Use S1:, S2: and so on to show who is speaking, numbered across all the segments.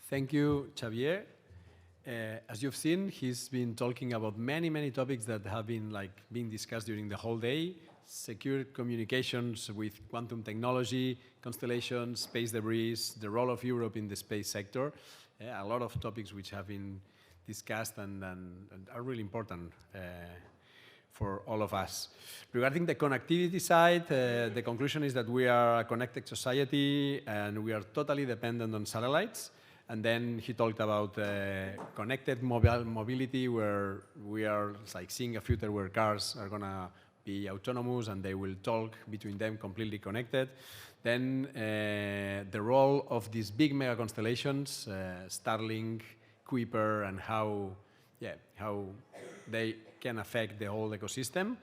S1: Thank you, Xavier. As you've seen, he's been talking about many topics that have been being discussed during the whole day. Secure communications with quantum technology, constellations, space debris, the role of Europe in the space sector. A lot of topics which have been discussed and are really important for all of us. Regarding the connectivity side, the conclusion is that we are a connected society and we are totally dependent on satellites. And then he talked about connected mobility, where we are seeing a future where cars are going to be autonomous and they will talk between them completely connected. Then the role of these big mega constellations, Starlink, Kuiper, and how they can affect the whole ecosystem.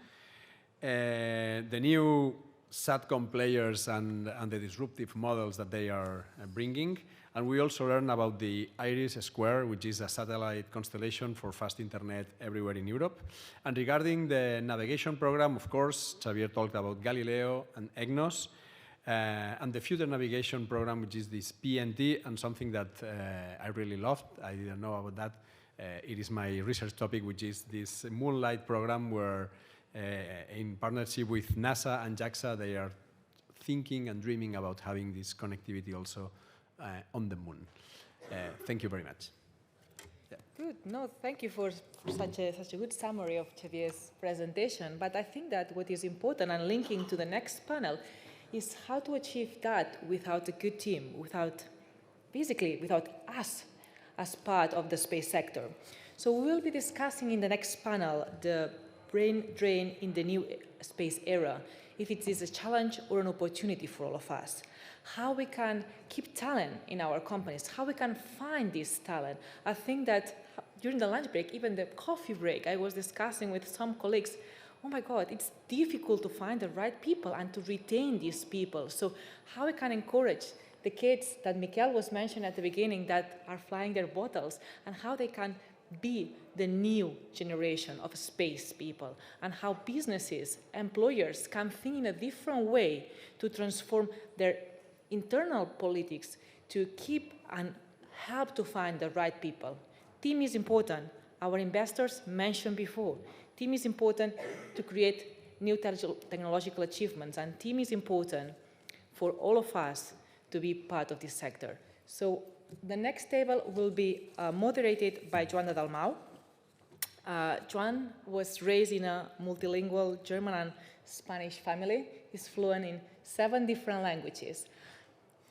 S1: The new SATCOM players and the disruptive models that they are bringing. And we also learn about the Iris Square, which is a satellite constellation for fast internet everywhere in Europe. And regarding the navigation program, of course, Xavier talked about Galileo and EGNOS, and the future navigation program, which is this PNT, and something that I really loved. I didn't know about that. It is my research topic, which is this Moonlight program, where in partnership with NASA and JAXA, they are thinking and dreaming about having this connectivity also on the moon. Thank you very much.
S2: Yeah. Good. No, thank you for such a good summary of Xavier's presentation. But I think that what is important, and linking to the next panel, is how to achieve that without a good team, without us as part of the space sector. So we will be discussing in the next panel the brain drain in the new space era, if it is a challenge or an opportunity for all of us. How we can keep talent in our companies, how we can find this talent. I think that during the lunch break, even the coffee break, I was discussing with some colleagues, oh my God, it's difficult to find the right people and to retain these people. So how we can encourage the kids that Mikel was mentioning at the beginning that are flying their bottles, and how they can be the new generation of space people, and how businesses, employers can think in a different way to transform their internal politics to keep and help to find the right people. Team is important. Our investors mentioned before. Team is important to create new technological achievements, and team is important for all of us to be part of this sector. So the next table will be moderated by Joan de Dalmau. Joan was raised in a multilingual German and Spanish family. He's fluent in 7 different languages.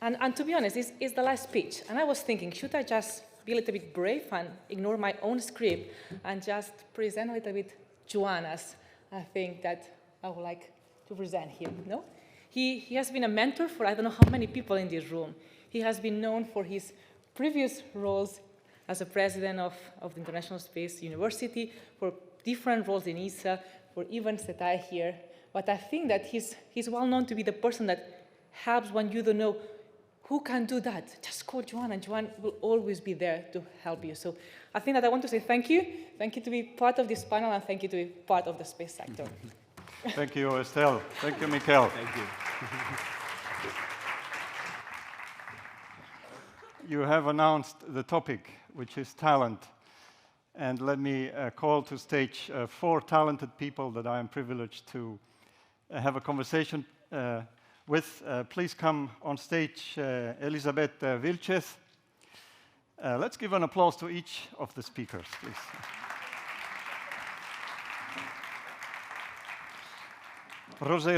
S2: And to be honest, this is the last speech. And I was thinking, should I just be a little bit brave and ignore my own script and just present a little bit Joan as I think that I would like to present him, no? He has been a mentor for I don't know how many people in this room. He has been known for his previous roles as a president of the International Space University, for different roles in ESA, for events that I hear. But I think that he's well known to be the person that helps when you don't know who can do that. Just call Joan, and Joan will always be there to help you. So I think that I want to say thank you. Thank you to be part of this panel, and thank you to be part of the space sector.
S3: Thank you, Estelle. Thank you, Mikel.
S1: Thank you.
S3: You have announced the topic, which is talent. And let me call to stage 4 talented people that I am privileged to have a conversation with. Please come on stage, Elisabet Vílchez. Let's give an applause to each of the speakers, please.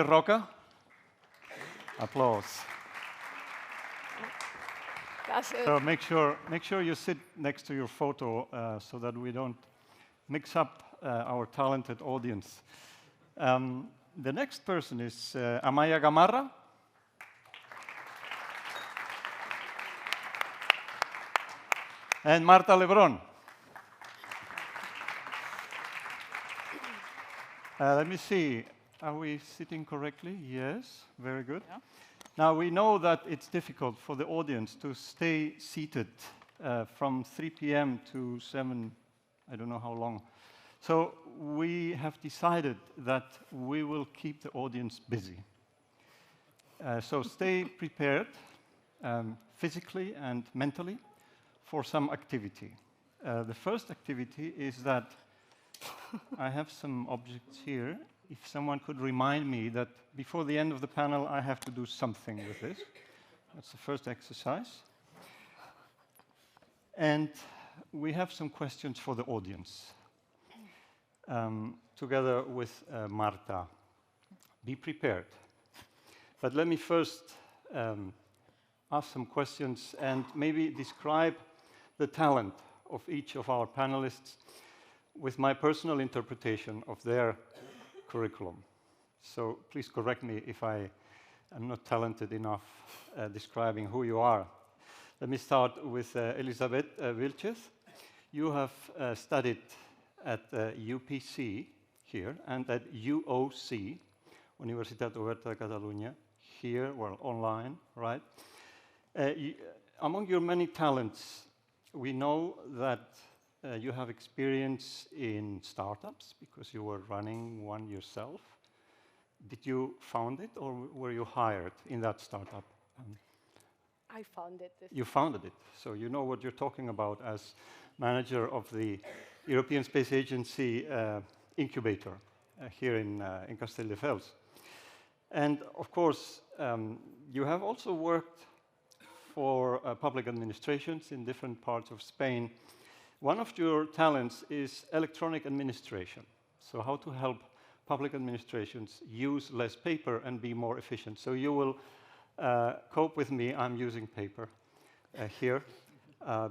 S3: Roca. Applause. So make sure you sit next to your photo so that we don't mix up our talented audience. The next person is Amaya Gamarra. And Marta Lebron. Let me see. Are we sitting correctly? Yes, very good. Yeah. Now, we know that it's difficult for the audience to stay seated from 3 p.m. to 7, I don't know how long. So we have decided that we will keep the audience busy. So stay prepared physically and mentally for some activity. The first activity is that I have some objects here. If someone could remind me that before the end of the panel, I have to do something with this. That's the first exercise. And we have some questions for the audience, together with Marta. Be prepared. But let me first ask some questions and maybe describe the talent of each of our panelists with my personal interpretation of their curriculum. So please correct me if I am not talented enough describing who you are. Let me start with Elisabet Vílchez. You have studied at UPC here and at UOC, Universitat Oberta de Catalunya, here, well, online, right? Among your many talents, we know that you have experience in startups because you were running one yourself. Did you found it or were you hired in that startup?
S4: I founded it.
S3: You founded it, so you know what you're talking about as manager of the European Space Agency incubator here in Castelldefels. And of course, you have also worked for public administrations in different parts of Spain. One of your talents is electronic administration, so how to help public administrations use less paper and be more efficient. So you will cope with me. I'm using paper here,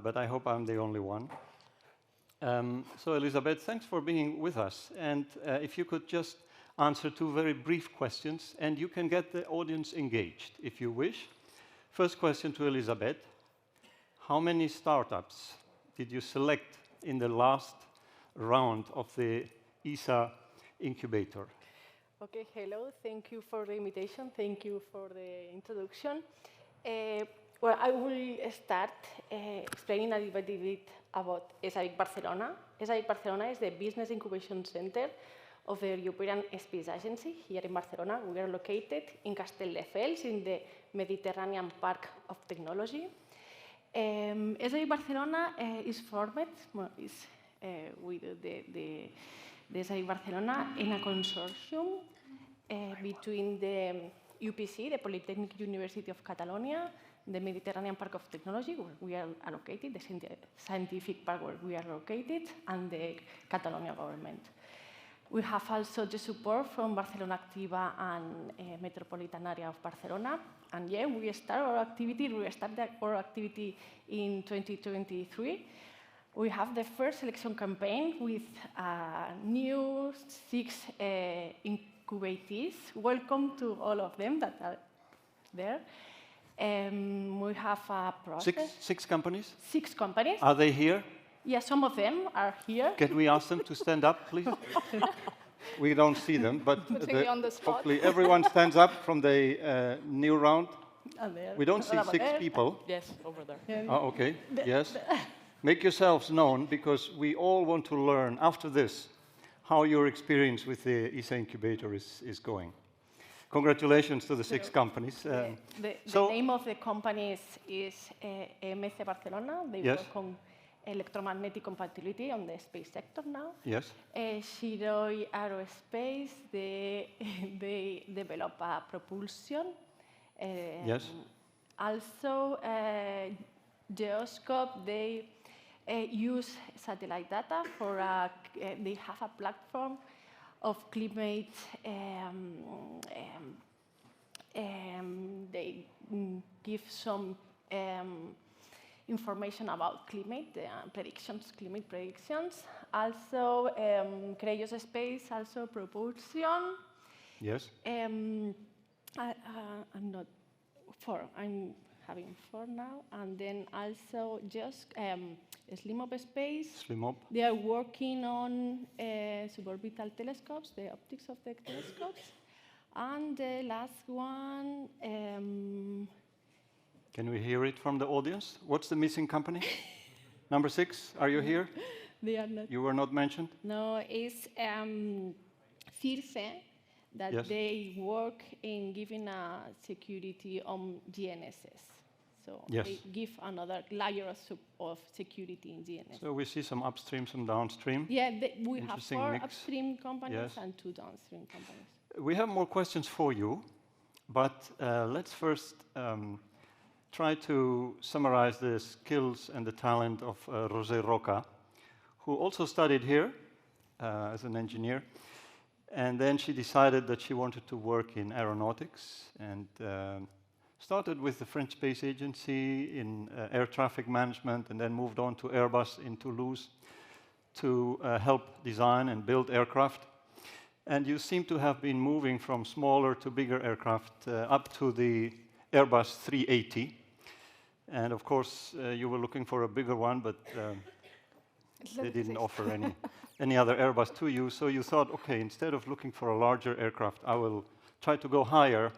S3: but I hope I'm the only one. So Elisabet, thanks for being with us. And if you could just answer two very brief questions, and you can get the audience engaged if you wish. First question to Elisabet. How many startups did you select in the last round of the ESA incubator?
S4: Okay, hello. Thank you for the invitation. Thank you for the introduction. Well, I will start explaining a little bit about ESA BIC Barcelona. ESA BIC Barcelona is the Business Incubation Center of the European Space Agency here in Barcelona. We are located in Castelldefels in the Mediterranean Park of Technology. ESA BIC Barcelona is formed with the ESA BIC Barcelona in a consortium between the UPC, the Polytechnic University of Catalonia, the Mediterranean Park of Technology, where we are allocated, the scientific park where we are located, and the Catalonia government. We have also the support from Barcelona Activa and Metropolitan Area of Barcelona. And yeah, we started our activity in 2023. We have the first selection campaign with new 6 incubatees. Welcome to all of them that are there. We have a process.
S3: Six companies?
S4: 6 companies.
S3: Are they here?
S4: Yeah, some of them are here.
S3: Can we ask them to stand up, please? We don't see them, but
S4: on the spot.
S3: hopefully everyone stands up from the new round. We don't see 6 people.
S2: Yes, over there.
S3: Oh, okay, yes. Make yourselves known, because we all want to learn after this how your experience with the ESA incubator is going. Congratulations to the 6 companies.
S4: The name of the companies is EMC Barcelona. They work on electromagnetic compatibility on the space sector now.
S3: Yes.
S4: Shiroi Aerospace, they develop a propulsion.
S3: Yes.
S4: Also, Geoscope, they use satellite data for they have a platform of climate. They give some information about climate climate predictions. Also, Creios Space, also propulsion.
S3: Yes.
S4: I'm not 4. I'm having 4 now, and then also just Slimop Space.
S3: Slimop.
S4: They are working on suborbital telescopes, the optics of the telescopes, and the last one.
S3: Can we hear it from the audience? What's the missing company? Number 6, are you here?
S4: They are not.
S3: You were not mentioned?
S4: No, it's CIRCE, that they work in giving a security on GNSS. So
S3: Yes.
S4: they give another layer of security in GNS.
S3: So we see some upstream, some downstream.
S4: Yeah, we have
S3: Interesting
S4: 4
S3: mix.
S4: upstream companies
S3: Yes.
S4: and 2 downstream companies.
S3: We have more questions for you, but let's first try to summarize the skills and the talent of José Roca, who also studied here as an engineer. And then she decided that she wanted to work in aeronautics and started with the French Space Agency in air traffic management and then moved on to Airbus in Toulouse to help design and build aircraft. And you seem to have been moving from smaller to bigger aircraft up to the Airbus 380. And of course, you were looking for a bigger one, but they didn't offer any other Airbus to you. So you thought, okay, instead of looking for a larger aircraft, I will try to go higher.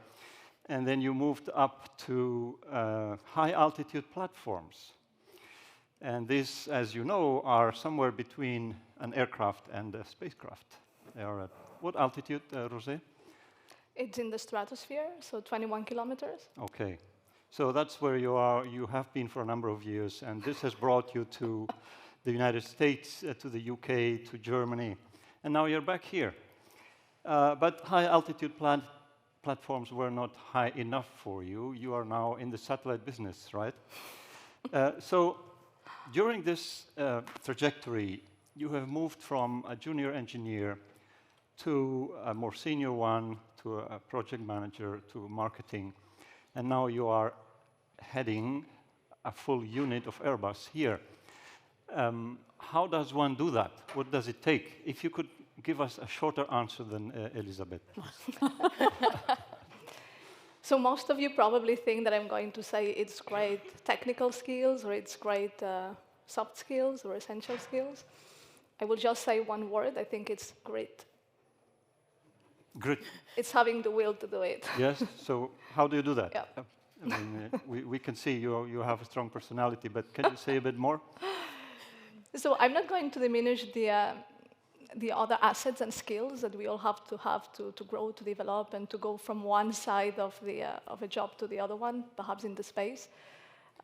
S3: And then you moved up to high-altitude platforms. And these, as you know, are somewhere between an aircraft and a spacecraft. They are at what altitude, José?
S5: It's in the stratosphere, so 21 kilometers.
S3: Okay. So that's where you are. You have been for a number of years, and this has brought you to the United States, to the UK, to Germany. And now you're back here. But high-altitude platforms were not high enough for you. You are now in the satellite business, right? So during this trajectory, you have moved from a junior engineer to a more senior one, to a project manager, to marketing. And now you are heading a full unit of Airbus here. How does one do that? What does it take? If you could give us a shorter answer than Elisabet.
S5: So most of you probably think that I'm going to say it's great technical skills or it's great soft skills or essential skills. I will just say one word. I think it's grit.
S3: Grit.
S5: It's having the will to do it.
S3: Yes. So how do you do that?
S5: Yeah.
S3: I mean, we can see you have a strong personality, but can you say a bit more?
S5: So I'm not going to diminish the other assets and skills that we all have to grow, to develop, and to go from one side of a job to the other one, perhaps in the space.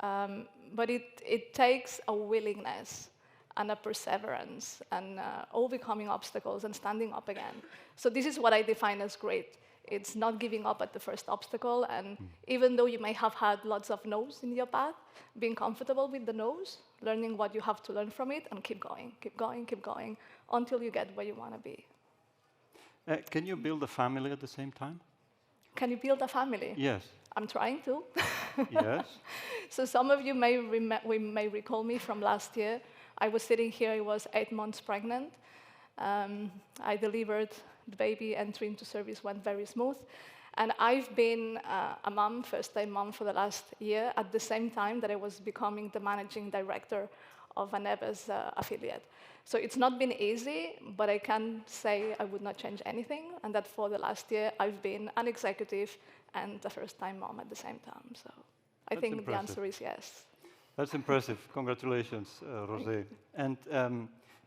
S5: But it takes a willingness and a perseverance and overcoming obstacles and standing up again. So this is what I define as great. It's not giving up at the first obstacle, and even though you may have had lots of no's in your path, being comfortable with the no's, learning what you have to learn from it, and keep going, keep going, keep going, until you get where you want to be.
S3: Can you build a family at the same time?
S5: Can you build a family?
S3: Yes.
S5: I'm trying to.
S3: Yes.
S5: So some of you may recall me from last year. I was sitting here, I was 8 months pregnant. I delivered the baby, entry into service went very smooth. And I've been a mom, first-time mom for the last year, at the same time that I was becoming the managing director of an EBS affiliate. So it's not been easy, but I can say I would not change anything, and that for the last year I've been an executive and a first-time mom at the same time. So I think
S3: impressive.
S5: the answer is yes.
S3: That's impressive. Congratulations, José. And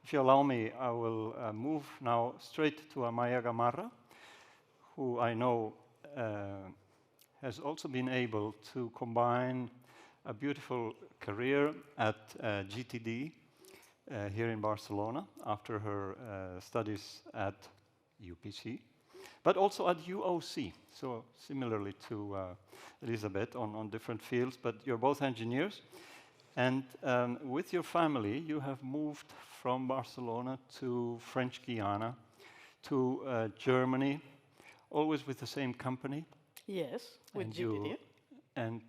S3: if you allow me, I will move now straight to Amaya Gamarra, who I know has also been able to combine a beautiful career at GTD here in Barcelona after her studies at UPC, but also at UOC, so similarly to Elisabet on different fields, but you're both engineers. And with your family, you have moved from Barcelona to French Guiana, to Germany, always with the same company.
S6: Yes, with GTD.
S3: And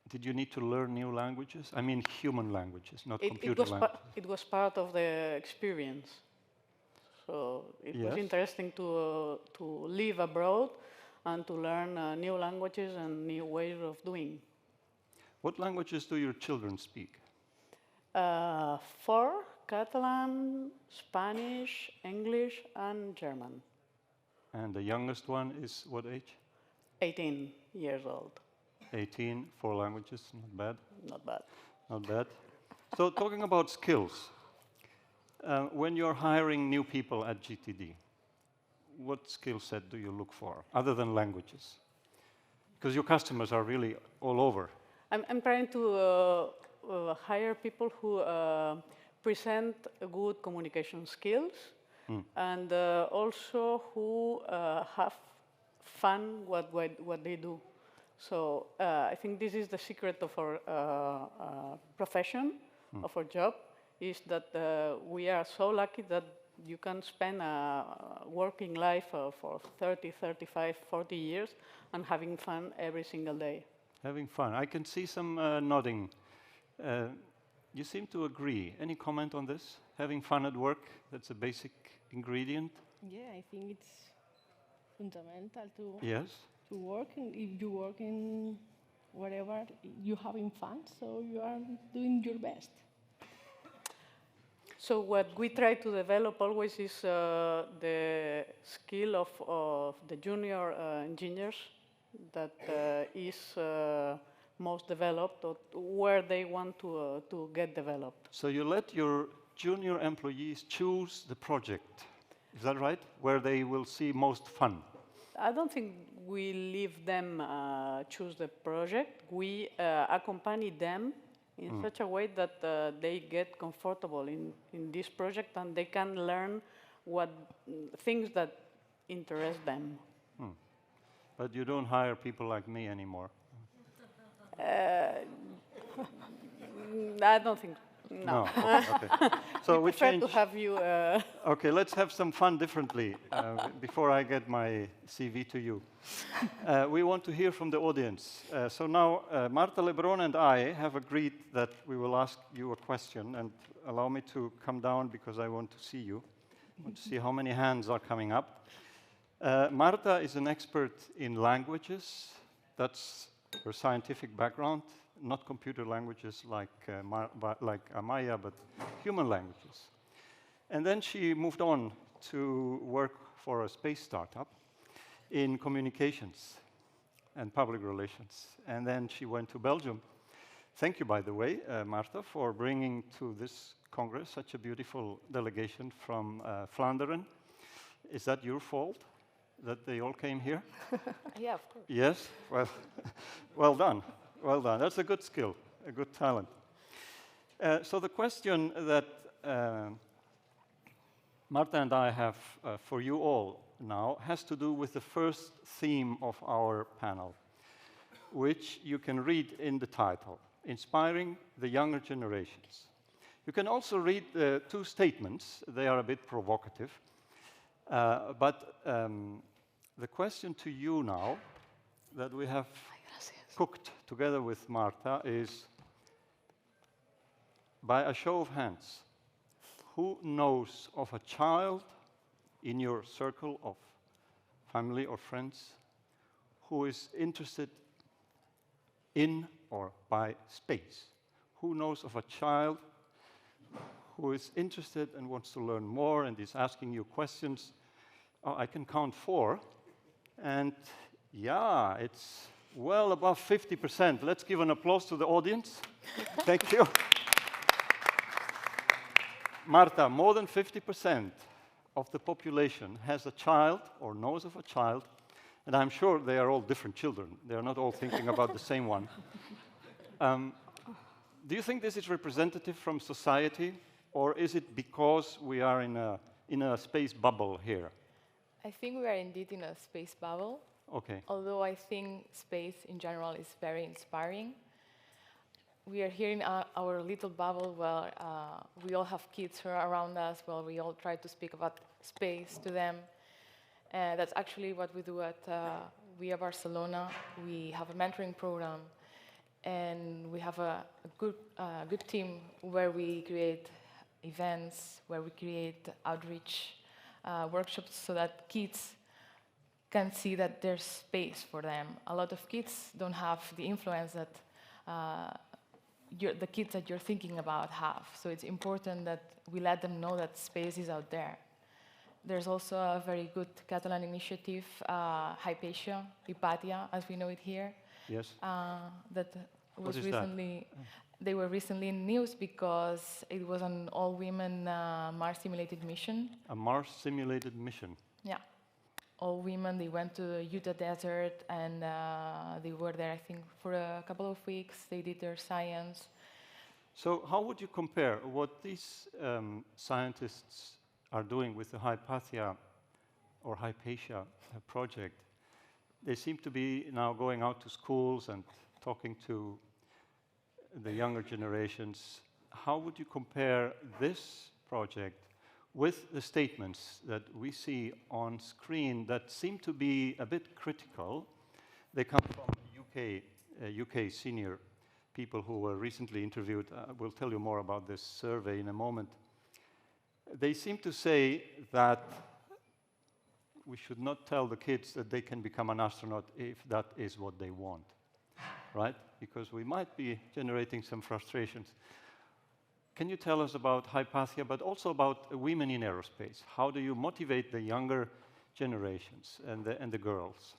S3: did you need to learn new languages? I mean human languages, not computer languages.
S6: It was part of the experience. So it was interesting to live abroad and to learn new languages and new ways of doing.
S3: What languages do your children speak?
S6: 4, Catalan, Spanish, English, and German.
S3: And the youngest one is what age?
S6: 18 years old.
S3: 18, 4 languages, not bad.
S6: Not bad.
S3: Not bad. So talking about skills, when you're hiring new people at GTD, what skill set do you look for, other than languages? Because your customers are really all over.
S6: I'm trying to hire people who present good communication skills and also who have fun what they do. So I think this is the secret of our profession, of our job, is that we are so lucky that you can spend a working life for 30, 35, 40 years and having fun every single day.
S3: Having fun. I can see some nodding. You seem to agree. Any comment on this? Having fun at work, that's a basic ingredient?
S4: Yeah, I think it's fundamental to
S3: Yes.
S4: to work. And if you work in whatever, you're having fun, so you are doing your best.
S6: So what we try to develop always is the skill of the junior engineers that is most developed, or where they want to get developed.
S3: So you let your junior employees choose the project, is that right? Where they will see most fun?
S6: I don't think we leave them choose the project. We accompany them in such a way that they get comfortable in this project and they can learn what things that interest them.
S3: But you don't hire people like me anymore.
S6: I don't think. No.
S3: Okay. So we
S6: prefer
S3: change.
S6: to have you.
S3: Okay, let's have some fun differently before I get my CV to you. We want to hear from the audience. So now Marta Lebron and I have agreed that we will ask you a question, and allow me to come down because I want to see you. I want to see how many hands are coming up. Marta is an expert in languages. That's her scientific background. Not computer languages like Amaya, but human languages. And then she moved on to work for a space startup in communications and public relations. And then she went to Belgium. Thank you, by the way, Marta, for bringing to this Congress such a beautiful delegation from Flanders. Is that your fault, that they all came here?
S2: Yeah, of course.
S3: Yes? Well, well done. Well done. That's a good skill, a good talent. So the question that Marta and I have for you all now has to do with the first theme of our panel, which you can read in the title, Inspiring the Younger Generations. You can also read the two statements. They are a bit provocative. But the question to you now that we have cooked together with Marta is, by a show of hands, who knows of a child in your circle of family or friends who is interested in or by space? Who knows of a child who is interested and wants to learn more and is asking you questions? Oh, I can count 4. And yeah, it's well above 50%. Let's give an applause to the audience. Thank you. Marta, more than 50% of the population has a child or knows of a child, and I'm sure they are all different children. They are not all thinking about the same one. Do you think this is representative from society, or is it because we are in a space bubble here?
S7: I think we are indeed in a space bubble.
S3: Okay.
S7: Although I think space in general is very inspiring. We are here in our little bubble where we all have kids who are around us, where we all try to speak about space to them. That's actually what we do at WIA-E Barcelona. We have a mentoring program, and we have a good team where we create events, where we create outreach workshops so that kids can see that there's space for them. A lot of kids don't have the influence that the kids that you're thinking about have. So it's important that we let them know that space is out there. There's also a very good Catalan initiative, Hypatia, as we know it here.
S3: Yes.
S7: That was
S3: recently.
S7: They were recently in news because it was an all-women Mars simulated mission.
S3: A Mars simulated mission.
S7: Yeah. all women. They went to the Utah desert, and they were there, I think, for a couple of weeks. They did their science.
S3: So how would you compare what these scientists are doing with the Hypatia or Hypatia project? They seem to be now going out to schools and talking to the younger generations. How would you compare this project with the statements that we see on screen that seem to be a bit critical? They come from UK senior people who were recently interviewed. We'll tell you more about this survey in a moment. They seem to say that we should not tell the kids that they can become an astronaut if that is what they want, right? Because we might be generating some frustrations. Can you tell us about Hypatia, but also about women in aerospace? How do you motivate the younger generations and the girls?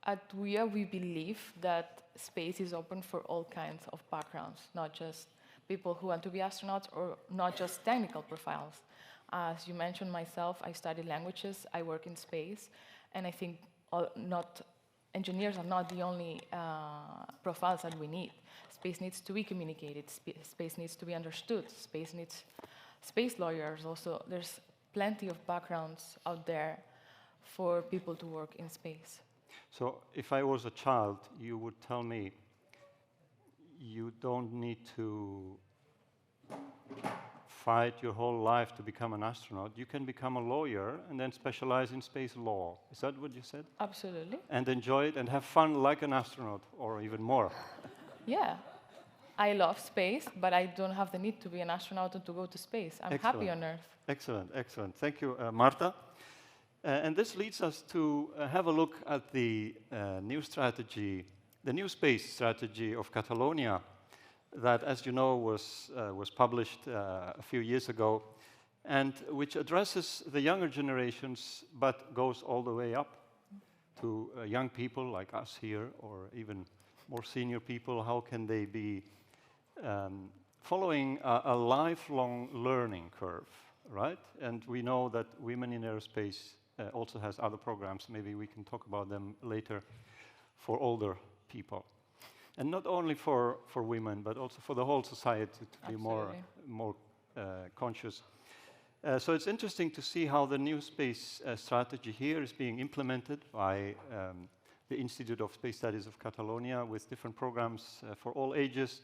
S7: At WIA, we believe that space is open for all kinds of backgrounds, not just people who want to be astronauts or not just technical profiles. As you mentioned myself, I study languages, I work in space, and I think engineers are not the only profiles that we need. Space needs to be communicated, space needs to be understood, space needs space lawyers also. There's plenty of backgrounds out there for people to work in space.
S3: So if I was a child, you would tell me you don't need to fight your whole life to become an astronaut. You can become a lawyer and then specialize in space law. Is that what you said?
S7: Absolutely.
S3: And enjoy it and have fun like an astronaut, or even more.
S7: Yeah. I love space, but I don't have the need to be an astronaut and to go to space. I'm happy on Earth.
S3: Excellent, excellent. Thank you, Marta. And this leads us to have a look at the new strategy, the NewSpace strategy of Catalonia, that, as you know, was published a few years ago, and which addresses the younger generations, but goes all the way up to young people like us here, or even more senior people. How can they be following a lifelong learning curve, right? And we know that Women in Aerospace also has other programs. Maybe we can talk about them later for older people. And not only for women, but also for the whole society to be more conscious. So it's interesting to see how the NewSpace strategy here is being implemented by the Institute of Space Studies of Catalonia with different programs for all ages.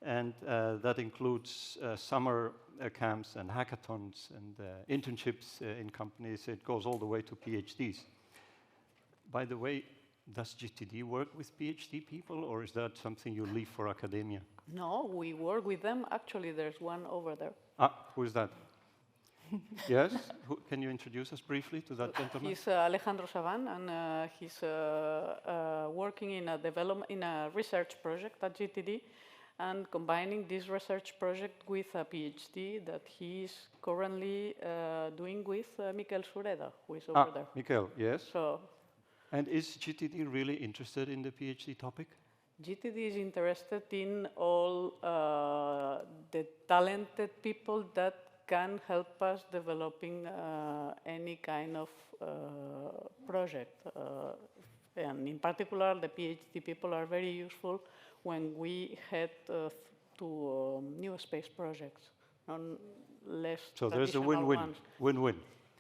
S3: And that includes summer camps and hackathons and internships in companies. It goes all the way to PhDs. By the way, does GTD work with PhD people, or is that something you leave for academia?
S6: No, we work with them. Actually, there's one over there.
S3: Who is that? Yes? Can you introduce us briefly to that gentleman?
S6: He's Alejandro Saban, and he's working in a research project at GTD, and combining this research project with a PhD that he's currently doing with Miquel Sureda, who is over there.
S3: Miquel, yes.
S6: So,
S3: and is GTD really interested in the PhD topic?
S6: GTD is interested in all the talented people that can help us developing any kind of project. And in particular, the PhD people are very useful when we head to new space projects, less
S3: so there's a
S6: win-win.
S3: Win-win.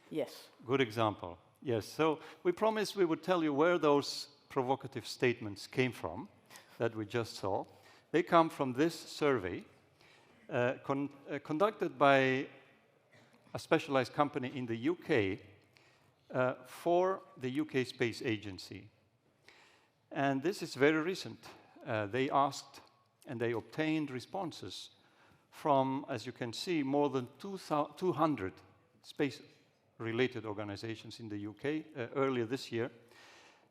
S6: Yes.
S3: Good example. Yes. So we promised we would tell you where those provocative statements came from that we just saw. They come from this survey conducted by a specialized company in the UK for the UK Space Agency. And this is very recent. They asked and they obtained responses from, as you can see, more than 200 space-related organizations in the UK earlier this year.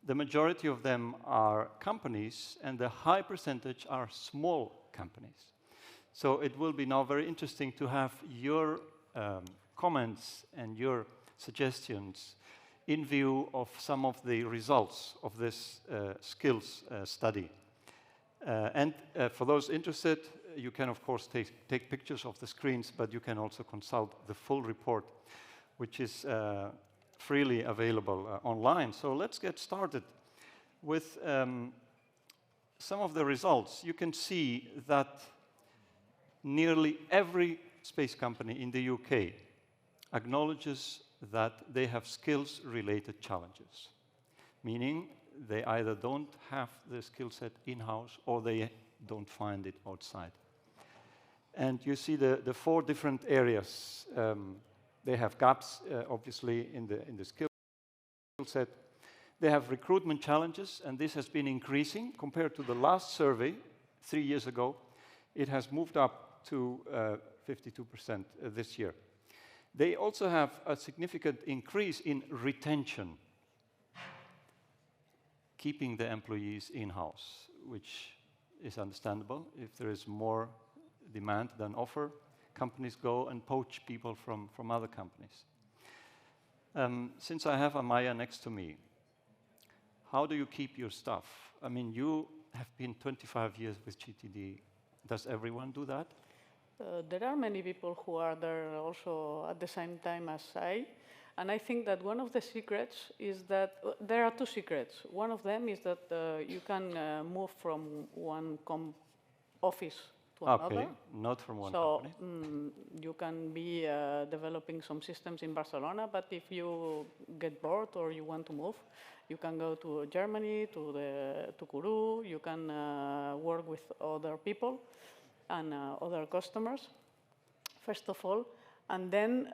S3: The majority of them are companies, and the high percentage are small companies. So it will be now very interesting to have your comments and your suggestions in view of some of the results of this skills study. And for those interested, you can, of course, take pictures of the screens, but you can also consult the full report, which is freely available online. So let's get started with some of the results. You can see that nearly every space company in the UK acknowledges that they have skills-related challenges, meaning they either don't have the skill set in-house or they don't find it outside. And you see the 4 different areas. They have gaps, obviously, in the skill set. They have recruitment challenges, and this has been increasing compared to the last survey 3 years ago. It has moved up to 52% this year. They also have a significant increase in retention, keeping the employees in-house, which is understandable. If there is more demand than offer, companies go and poach people from other companies. Since I have Amaya next to me, how do you keep your staff? I mean, you have been 25 years with GTD. Does everyone do that?
S6: There are many people who are there also at the same time as I. And I think that one of the secrets is that there are 2 secrets. One of them is that you can move from one office to another.
S3: Okay, not from one company.
S6: So you can be developing some systems in Barcelona, but if you get bored or you want to move, you can go to Germany, to Kourou. You can work with other people and other customers, first of all. And then,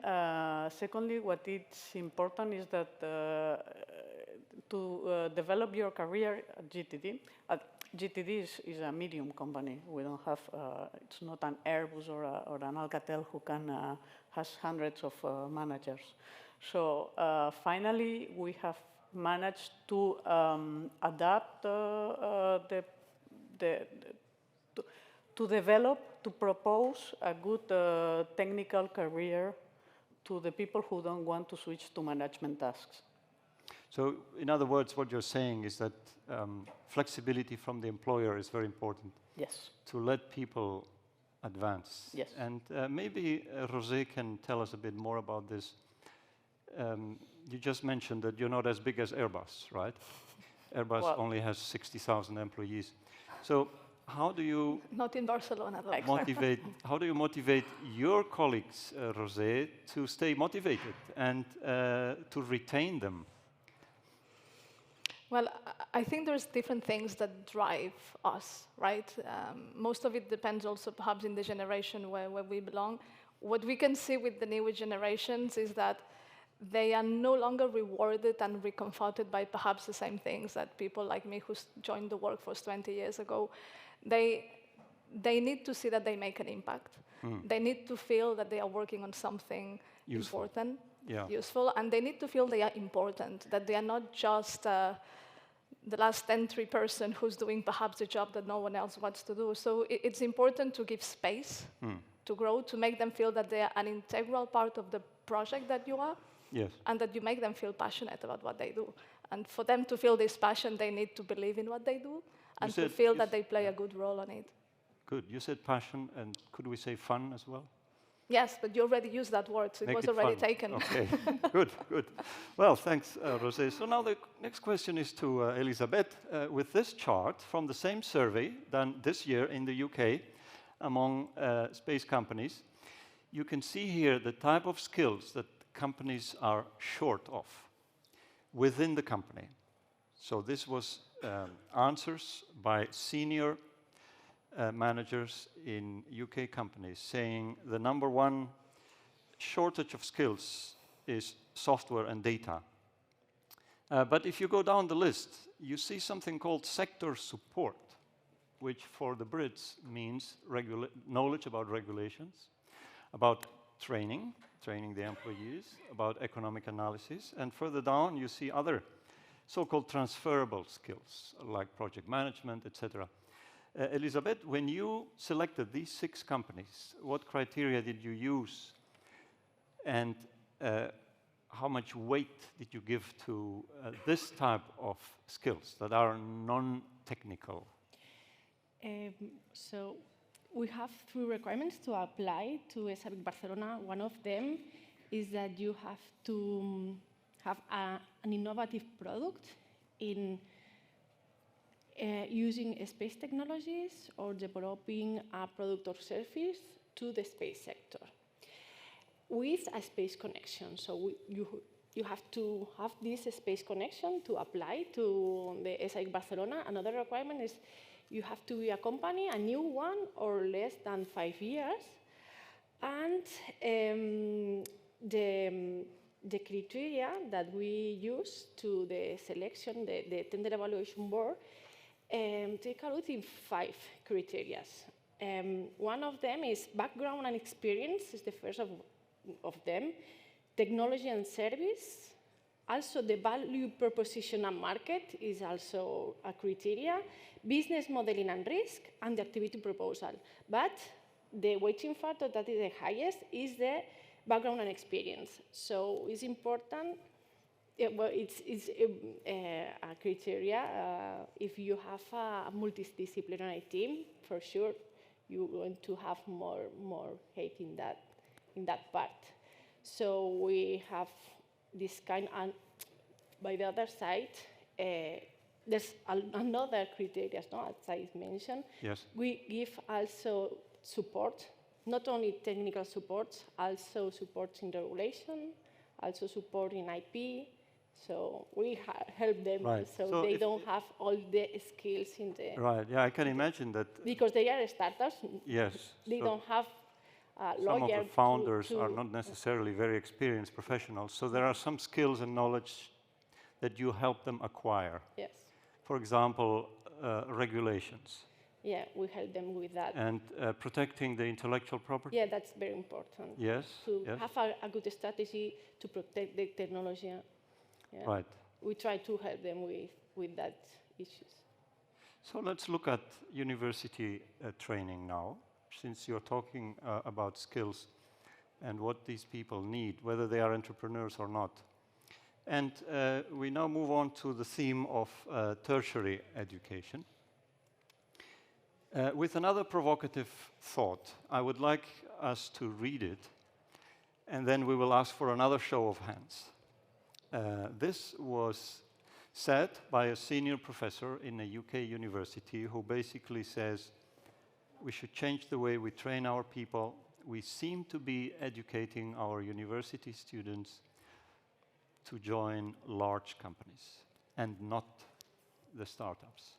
S6: secondly, what is important is that to develop your career at GTD. GTD is a medium company. We don't have, it's not an Airbus or an Alcatel who has hundreds of managers. So finally, we have managed to adapt to develop, to propose a good technical career to the people who don't want to switch to management tasks.
S3: So, in other words, what you're saying is that flexibility from the employer is very important.
S6: Yes.
S3: To let people advance.
S6: Yes.
S3: And maybe José can tell us a bit more about this. You just mentioned that you're not as big as Airbus, right? Airbus only has 60,000 employees. So, how do you
S5: Not in Barcelona, though.
S3: motivate? How do you motivate your colleagues, José, to stay motivated and to retain them?
S5: Well, I think there's different things that drive us, right? Most of it depends also perhaps in the generation where we belong. What we can see with the newer generations is that they are no longer rewarded and recomforted by perhaps the same things that people like me who joined the workforce 20 years ago. They need to see that they make an impact. They need to feel that they are working on something
S3: Useful.
S5: important,
S3: useful,
S5: and they need to feel they are important, that they are not just the last entry person who's doing perhaps a job that no one else wants to do. So it's important to give space to grow, to make them feel that they are an integral part of the project that you are, and that you make them feel passionate about what they do. And for them to feel this passion, they need to believe in what they do, and to feel that they play a good role on it.
S3: Good. You said passion, and could we say fun as well?
S5: Yes, but you already used that word, so it was already taken.
S3: Okay, good, good. Well, thanks, José. So now the next question is to Elisabet. With this chart from the same survey done this year in the UK among space companies, you can see here the type of skills that companies are short of within the company. So this was answers by senior managers in UK companies saying the number one shortage of skills is software and data. But if you go down the list, you see something called sector support, which for the Brits means knowledge about regulations, about training the employees, about economic analysis, and further down you see other so-called transferable skills like project management, etc. Elisabet, when you selected these 6 companies, what criteria did you use, and how much weight did you give to this type of skills that are non-technical?
S8: So we have 3 requirements to apply to ESA BIC Barcelona. One of them is that you have to have an innovative product in using space technologies or developing a product or service to the space sector with a space connection. So you have to have this space connection to apply to the ESA BIC Barcelona. Another requirement is you have to be a company, a new one, or less than 5 years. And the criteria that we use to the selection, the tender evaluation board, take a look in 5 criteria. One of them is background and experience, is the first of them. Technology and service. Also, the value proposition and market is also a criteria. Business modeling and risk, and the activity proposal. But the weighting factor that is the highest is the background and experience. So it's important. Well, it's a criteria. If you have a multidisciplinary team, for sure, you're going to have more height in that part. So we have this kind, and by the other side, there's another criteria, no, as I mentioned.
S3: Yes.
S8: We give also support, not only technical support, also support in regulation, also support in IP. So we help them,
S3: right.
S8: so they don't have all the skills in the...
S3: Right, yeah, I can imagine that...
S8: Because they are startups.
S3: Yes.
S8: They don't have a lawyer.
S3: Some of the founders are not necessarily very experienced professionals, so there are some skills and knowledge that you help them acquire.
S8: Yes.
S3: For example, regulations.
S8: Yeah, we help them with that.
S3: And protecting the intellectual property?
S8: Yeah, that's very important.
S3: Yes.
S8: To
S3: yes.
S8: have a good strategy to protect the technology. Yeah.
S3: Right.
S8: We try to help them with that issues.
S3: So let's look at university training now, since you're talking about skills and what these people need, whether they are entrepreneurs or not. And we now move on to the theme of tertiary education. With another provocative thought, I would like us to read it, and then we will ask for another show of hands. This was said by a senior professor in a UK university who basically says, we should change the way we train our people. We seem to be educating our university students to join large companies and not the startups.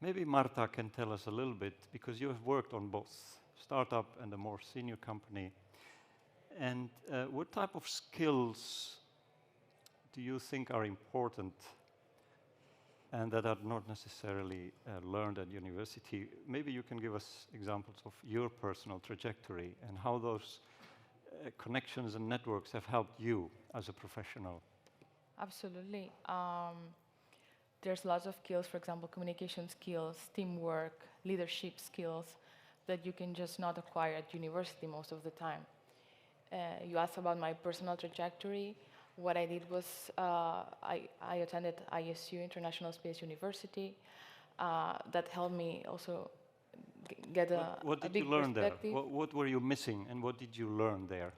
S3: Maybe Marta can tell us a little bit, because you have worked on both startup and a more senior company. And what type of skills do you think are important and that are not necessarily learned at university? Maybe you can give us examples of your personal trajectory and how those connections and networks have helped you as a professional.
S7: Absolutely. There's lots of skills, for example, communication skills, teamwork, leadership skills that you can just not acquire at university most of the time. You asked about my personal trajectory. What I did was I attended ISU, International Space University. That helped me also get a
S3: What did
S7: big
S3: you learn there?
S7: perspective.
S3: What were you missing, and what did you learn there?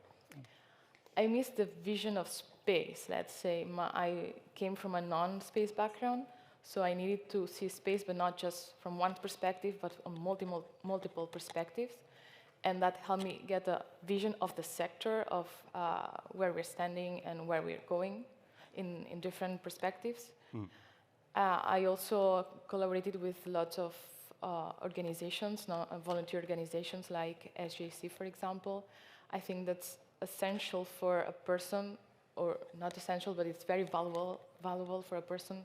S7: I missed the vision of space, let's say. I came from a non-space background, so I needed to see space, but not just from one perspective, but from multiple perspectives. And that helped me get a vision of the sector, of where we're standing and where we're going in different perspectives. I also collaborated with lots of organizations, volunteer organizations like SJC, for example. I think that's essential for a person, or not essential, but it's very valuable for a person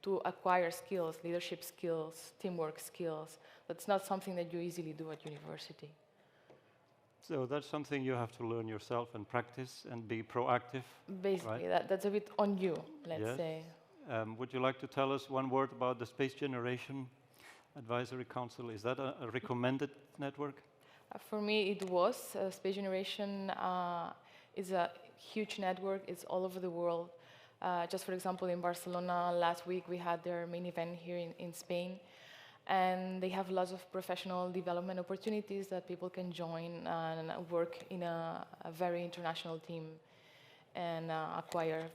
S7: to acquire skills, leadership skills, teamwork skills. That's not something that you easily do at university.
S3: So that's something you have to learn yourself and practice and be proactive.
S7: Basically,
S3: right?
S7: that's a bit on you, let's say.
S3: Would you like to tell us one word about the Space Generation Advisory Council? Is that a recommended network?
S7: For me, it was. Space Generation is a huge network. It's all over the world. Just for example, in Barcelona last week, we had their main event here in Spain. And they have lots of professional development opportunities that people can join and work in a very international team and acquire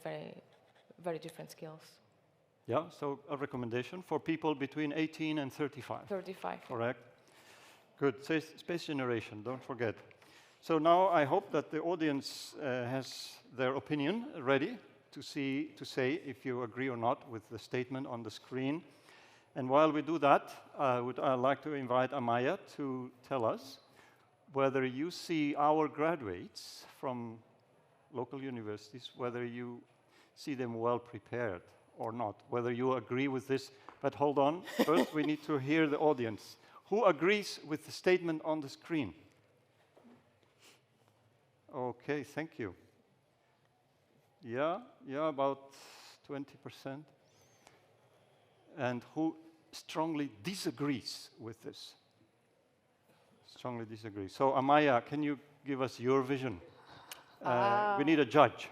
S7: very different skills.
S3: Yeah, so a recommendation for people between 18 and 35.
S7: 35.
S3: Correct. Good. Space generation, don't forget. So now I hope that the audience has their opinion ready to say if you agree or not with the statement on the screen. And while we do that, I'd like to invite Amaya to tell us whether you see our graduates from local universities, whether you see them well prepared or not, whether you agree with this. But hold on, first we need to hear the audience. Who agrees with the statement on the screen? Okay, thank you. Yeah, about 20%. And who strongly disagrees with this? Strongly disagrees. So Amaya, can you give us your vision? We need a judge.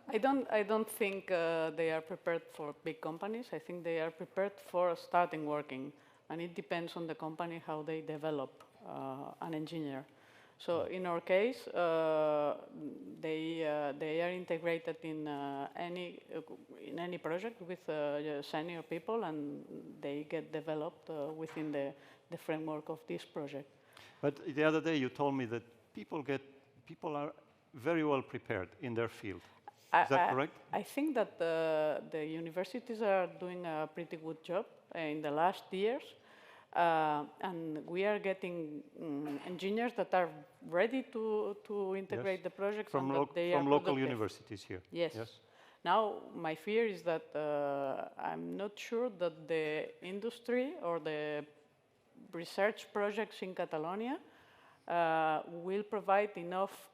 S6: I don't think they are prepared for big companies. I think they are prepared for starting working. And it depends on the company how they develop an engineer. So in our case, they are integrated in any project with senior people, and they get developed within the framework of this project.
S3: But the other day you told me that people are very well prepared in their field. Is that correct?
S6: I think that the universities are doing a pretty good job in the last years. And we are getting engineers that are ready to integrate the project
S3: from local universities here.
S6: Yes. Now, my fear is that I'm not sure that the industry or the research projects in Catalonia will provide enough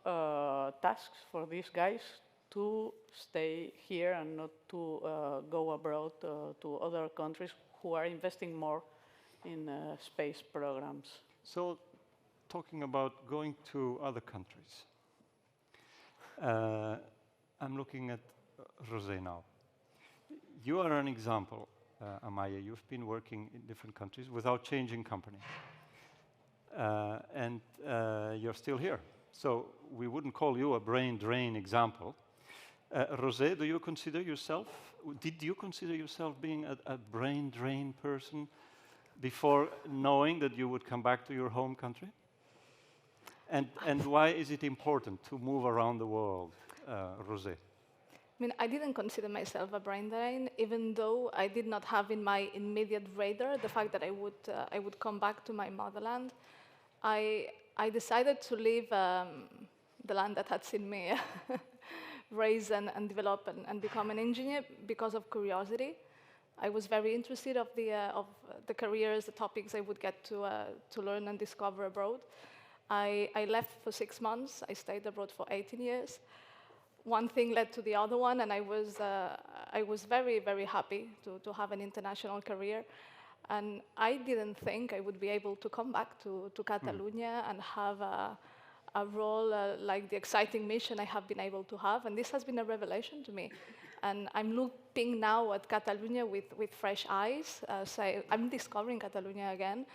S6: tasks for these guys to stay here and not to go abroad to other countries who are investing more in space programs.
S3: So, talking about going to other countries, I'm looking at José now. You are an example, Amaya. You've been working in different countries without changing company. And you're still here. So, we wouldn't call you a brain drain example. José, did you consider yourself being a brain drain person before knowing that you would come back to your home country? And why is it important to move around the world, José?
S5: I mean, I didn't consider myself a brain drain, even though I did not have in my immediate radar the fact that I would come back to my motherland. I decided to leave the land that had seen me raise and develop and become an engineer because of curiosity. I was very interested of the careers, the topics I would get to learn and discover abroad. I left for 6 months. I stayed abroad for 18 years. One thing led to the other one, and I was very, very happy to have an international career. And I didn't think I would be able to come back to Catalonia and have a role like the exciting mission I have been able to have. And this has been a revelation to me. And I'm looking now at Catalonia with fresh eyes. So I'm discovering Catalonia again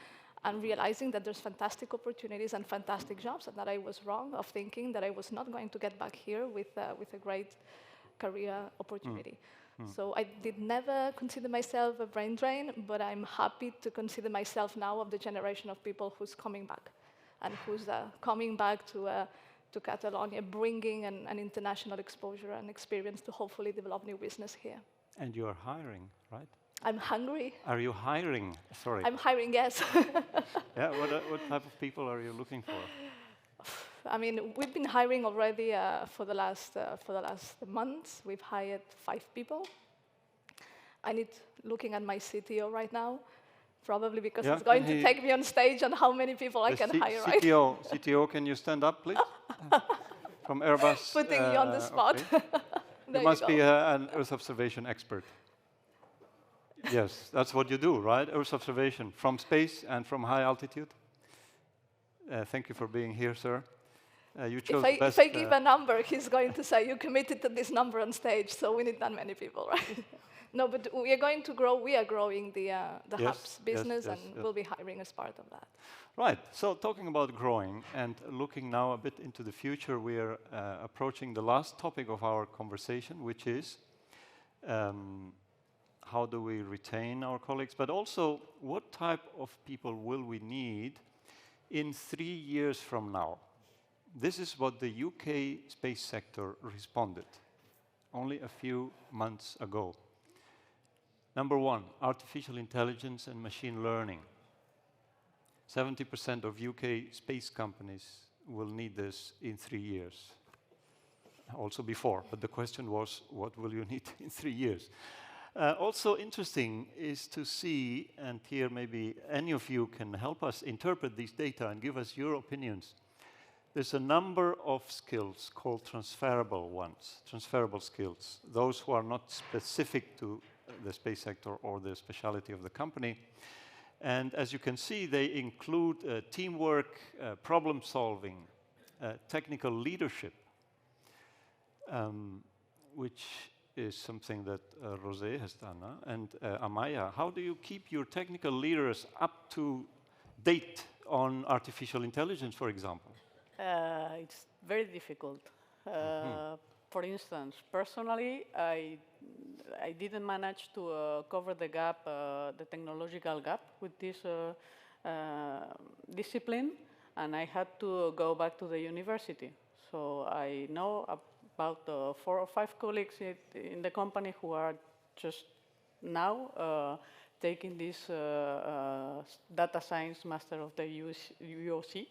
S5: and realizing that there's fantastic opportunities and fantastic jobs, and that I was wrong of thinking that I was not going to get back here with a great career opportunity. So I did never consider myself a brain drain, but I'm happy to consider myself now of the generation of people who's coming back and who's coming back to Catalonia, bringing an international exposure and experience to hopefully develop new business here.
S3: And you are hiring, right?
S5: I'm hungry.
S3: Are you hiring? Sorry.
S5: I'm hiring, yes.
S3: Yeah, what type of people are you looking for?
S5: I mean, we've been hiring already for the last months. We've hired 5 people. Looking at my CTO right now, probably because he's going to take me on stage on how many people I can hire.
S3: CTO, can you stand up, please? From Airbus.
S5: Putting you on the spot.
S3: Okay. You must be an Earth observation expert. Yes, that's what you do, right? Earth observation from space and from high altitude. Thank you for being here, sir. You chose
S5: if I give a number, he's going to say, you committed to this number on stage, so we need that many people, right? No, but we are going to grow. We are growing the
S3: Yes,
S5: hubs business,
S3: yes,
S5: and
S3: yes.
S5: we'll be hiring as part of that.
S3: Right. So talking about growing and looking now a bit into the future, we are approaching the last topic of our conversation, which is how do we retain our colleagues, but also what type of people will we need in 3 years from now? This is what the UK space sector responded only a few months ago. Number one, artificial intelligence and machine learning. 70% of UK space companies will need this in 3 years. Also before, but the question was, what will you need in 3 years? Also interesting is to see, and here maybe any of you can help us interpret these data and give us your opinions. There's a number of skills called transferable ones, transferable skills, those who are not specific to the space sector or the speciality of the company. And as you can see, they include teamwork, problem solving, technical leadership, which is something that Rosé has done. And Amaya, how do you keep your technical leaders up to date on artificial intelligence, for example?
S6: It's very difficult. For instance, personally, I didn't manage to cover the gap, the technological gap with this discipline, and I had to go back to the university. So I know about 4 or 5 colleagues in the company who are just now taking this data science master of the UOC.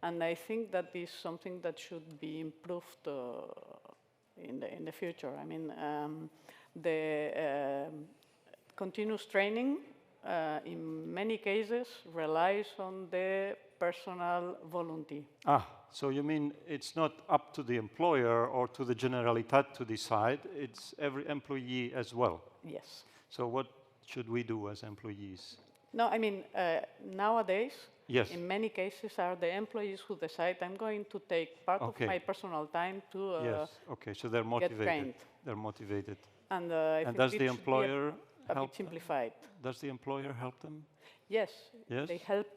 S6: And I think that is something that should be improved in the future. I mean, the continuous training in many cases relies on the personal volunteer.
S3: So you mean it's not up to the employer or to the Generalitat to decide, it's every employee as well?
S6: Yes.
S3: So what should we do as employees?
S6: No, I mean, nowadays,
S3: yes,
S6: in many cases are the employees who decide, I'm going to take part of my personal time to
S3: yes, okay, so they're motivated.
S6: get trained.
S3: They're motivated.
S6: And, I think
S3: does
S6: it
S3: the
S6: should be
S3: employer
S6: a
S3: help
S6: bit simplified?
S3: Does the employer help them?
S6: Yes,
S3: Yes?
S6: they help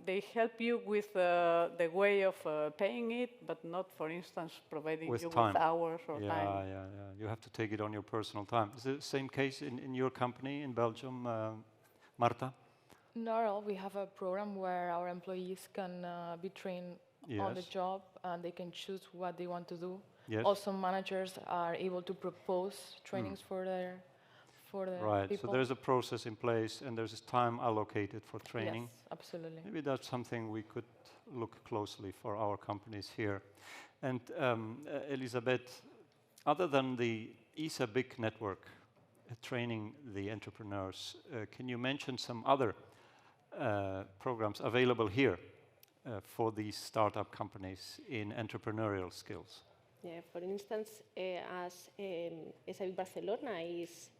S6: they help you with the way of paying it, but not, for instance, providing
S3: With
S6: you
S3: time.
S6: with hours or time.
S3: Yeah. You have to take it on your personal time. Is it the same case in your company in Belgium, Marta?
S7: No, we have a program where our employees can be trained on the job, and they can choose what they want to do.
S3: Yes.
S7: Also, managers are able to propose trainings for their
S3: right.
S7: people.
S3: So there's a process in place, and there's time allocated for training.
S7: Yes, absolutely.
S3: Maybe that's something we could look closely for our companies here. And Elisabet, other than the ESA BIC network training the entrepreneurs, can you mention some other programs available here for these startup companies in entrepreneurial skills?
S8: Yeah, for instance, as ESA BIC Barcelona is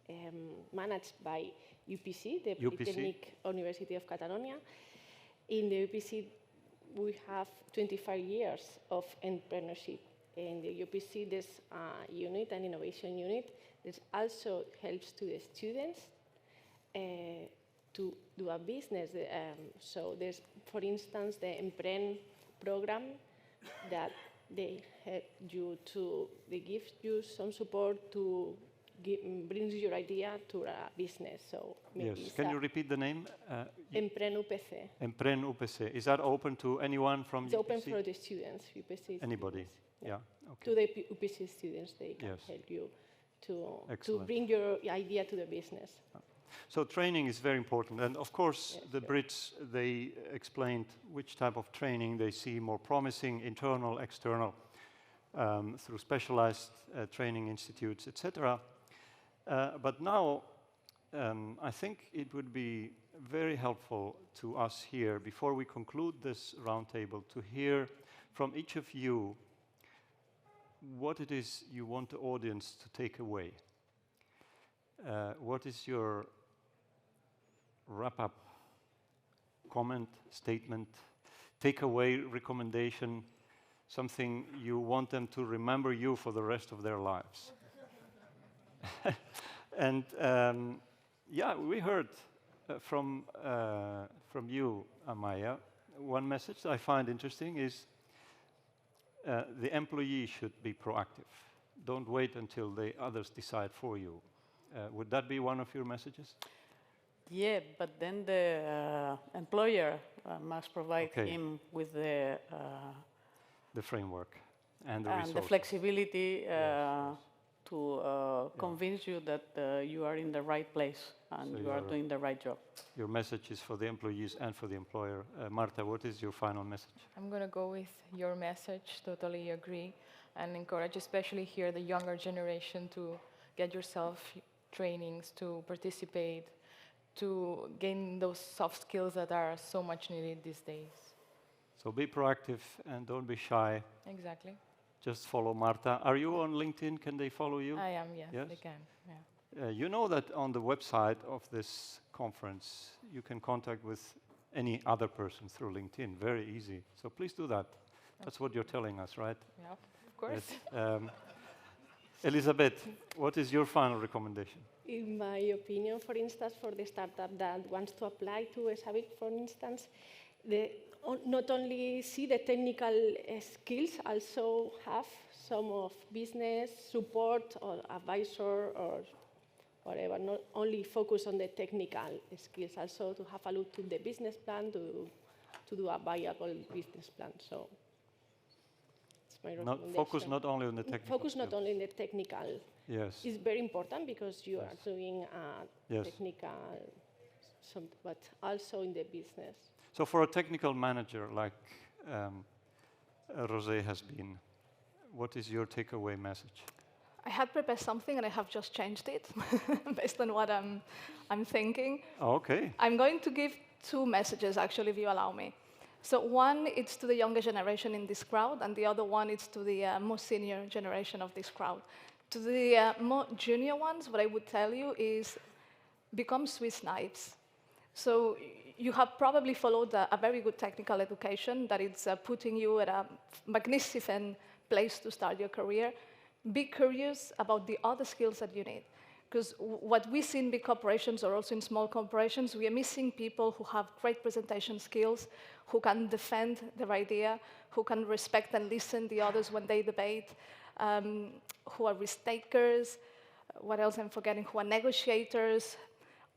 S8: managed by UPC, the Polytechnic University of Catalonia. In the UPC, we have 25 years of entrepreneurship. In the UPC, there's a unit, an innovation unit, that also helps to the students to do a business. So there's, for instance, the Empren program that they help you to, they give you some support to brings your idea to a business. So maybe
S3: yes, can you repeat the name?
S8: Empren UPC.
S3: Empren UPC. Is that open to anyone from
S8: It's
S3: UPC?
S8: open for the students, UPC
S3: Anybody?
S8: students.
S3: Yeah. Okay.
S8: To the UPC students, they can help you to bring your idea to the business.
S3: So training is very important, and of course the Brits, they explained which type of training they see more promising, internal, external, through specialized training institutes, etc. But now I think it would be very helpful to us here, before we conclude this roundtable, to hear from each of you what it is you want the audience to take away. What is your wrap-up comment, statement, takeaway, recommendation, something you want them to remember you for the rest of their lives? And yeah, we heard from you, Amaya. One message I find interesting is the employee should be proactive. Don't wait until the others decide for you. Would that be one of your messages?
S6: Yeah, but then the employer must provide him with the
S3: framework and the resources.
S6: the flexibility to convince you that you are in the right place and
S3: So
S6: you are doing the right job.
S3: Your message is for the employees and for the employer. Marta, what is your final message?
S7: I'm going to go with your message, totally agree, and encourage especially here the younger generation to get yourself trainings, to participate, to gain those soft skills that are so much needed these days.
S3: So be proactive and don't be shy.
S7: Exactly.
S3: Just follow Marta. Are you on LinkedIn? Can they follow you?
S7: I am, yes,
S3: Yes?
S7: they can. Yeah.
S3: You know that on the website of this conference, you can contact with any other person through LinkedIn. Very easy. So please do that. That's what you're telling us, right?
S7: Yeah, of course.
S3: Yes. Elisabet, what is your final recommendation?
S8: In my opinion, for instance, for the startup that wants to apply to ESA BIC, for instance, not only see the technical skills, also have some of business support or advisor or whatever, not only focus on the technical skills, also to have a look to the business plan, to do a viable business plan. So it's my recommendation.
S3: Focus not only on the technical.
S8: Focus not only on the technical.
S3: Yes.
S8: It's very important because you are doing technical, but also in the business.
S3: So for a technical manager like Rosé has been, what is your takeaway message?
S5: I had prepared something and I have just changed it based on what I'm thinking.
S3: Okay.
S5: I'm going to give two messages, actually, if you allow me. So one, it's to the younger generation in this crowd, and the other one is to the more senior generation of this crowd. To the more junior ones, what I would tell you is become Swiss knights. So you have probably followed a very good technical education that is putting you at a magnificent place to start your career. Be curious about the other skills that you need. Because what we see in big corporations or also in small corporations, we are missing people who have great presentation skills, who can defend their idea, who can respect and listen to the others when they debate, who are risk takers, what else I'm forgetting, who are negotiators.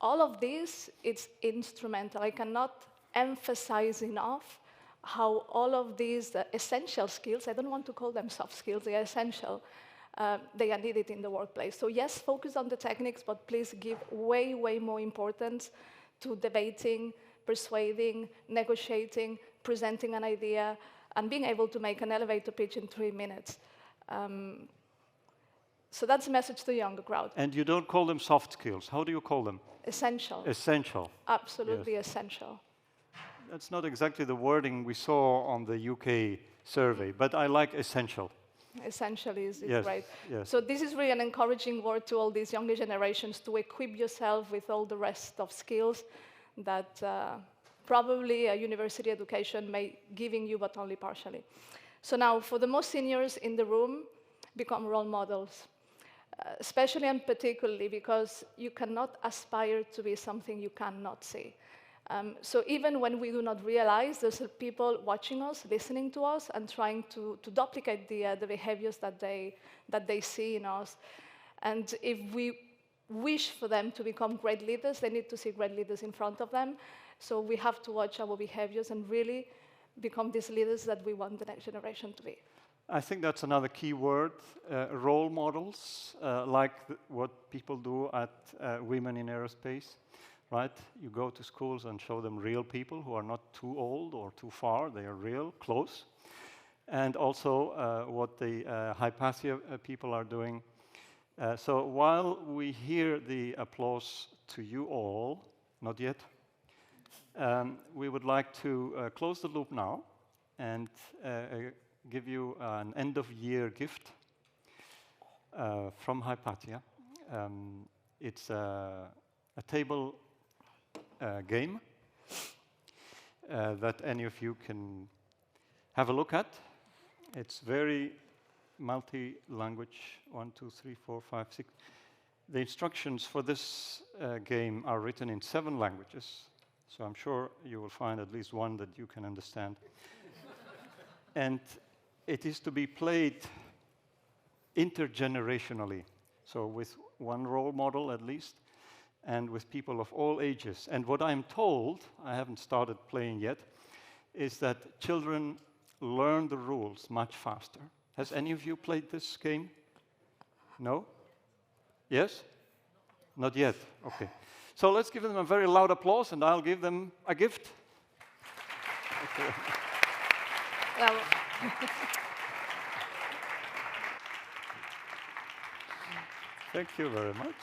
S5: All of this, it's instrumental. I cannot emphasize enough how all of these essential skills, I don't want to call them soft skills, they are essential, they are needed in the workplace. So yes, focus on the techniques, but please give way, way more importance to debating, persuading, negotiating, presenting an idea, and being able to make an elevator pitch in 3 minutes. So that's a message to the younger crowd.
S3: And you don't call them soft skills. How do you call them?
S5: Essential.
S3: Essential.
S5: Absolutely essential.
S3: That's not exactly the wording we saw on the UK survey, but I like essential.
S5: Essential is
S3: Yes,
S5: right.
S3: yes.
S5: So this is really an encouraging word to all these younger generations to equip yourself with all the rest of skills that probably a university education may giving you, but only partially. So now, for the most seniors in the room, become role models. Especially and particularly because you cannot aspire to be something you cannot see. So even when we do not realize, there's people watching us, listening to us, and trying to duplicate the behaviors that they see in us. And if we wish for them to become great leaders, they need to see great leaders in front of them. So we have to watch our behaviors and really become these leaders that we want the next generation to be.
S3: I think that's another key word, role models, like what people do at Women in Aerospace, right? You go to schools and show them real people who are not too old or too far, they are real, close. And also what the Hypatia people are doing. So while we hear the applause to you all, not yet, we would like to close the loop now and give you an end-of-year gift from Hypatia. It's a table game that any of you can have a look at. It's very multi-language, 1, 2, 3, 4, 5, 6. The instructions for this game are written in 7 languages, so I'm sure you will find at least one that you can understand. And it is to be played intergenerationally, so with one role model at least, and with people of all ages. And what I'm told, I haven't started playing yet, is that children learn the rules much faster. Has any of you played this game? No? Yes? Not yet. Okay. So let's give them a very loud applause, and I'll give them a gift. Okay. Thank you very much.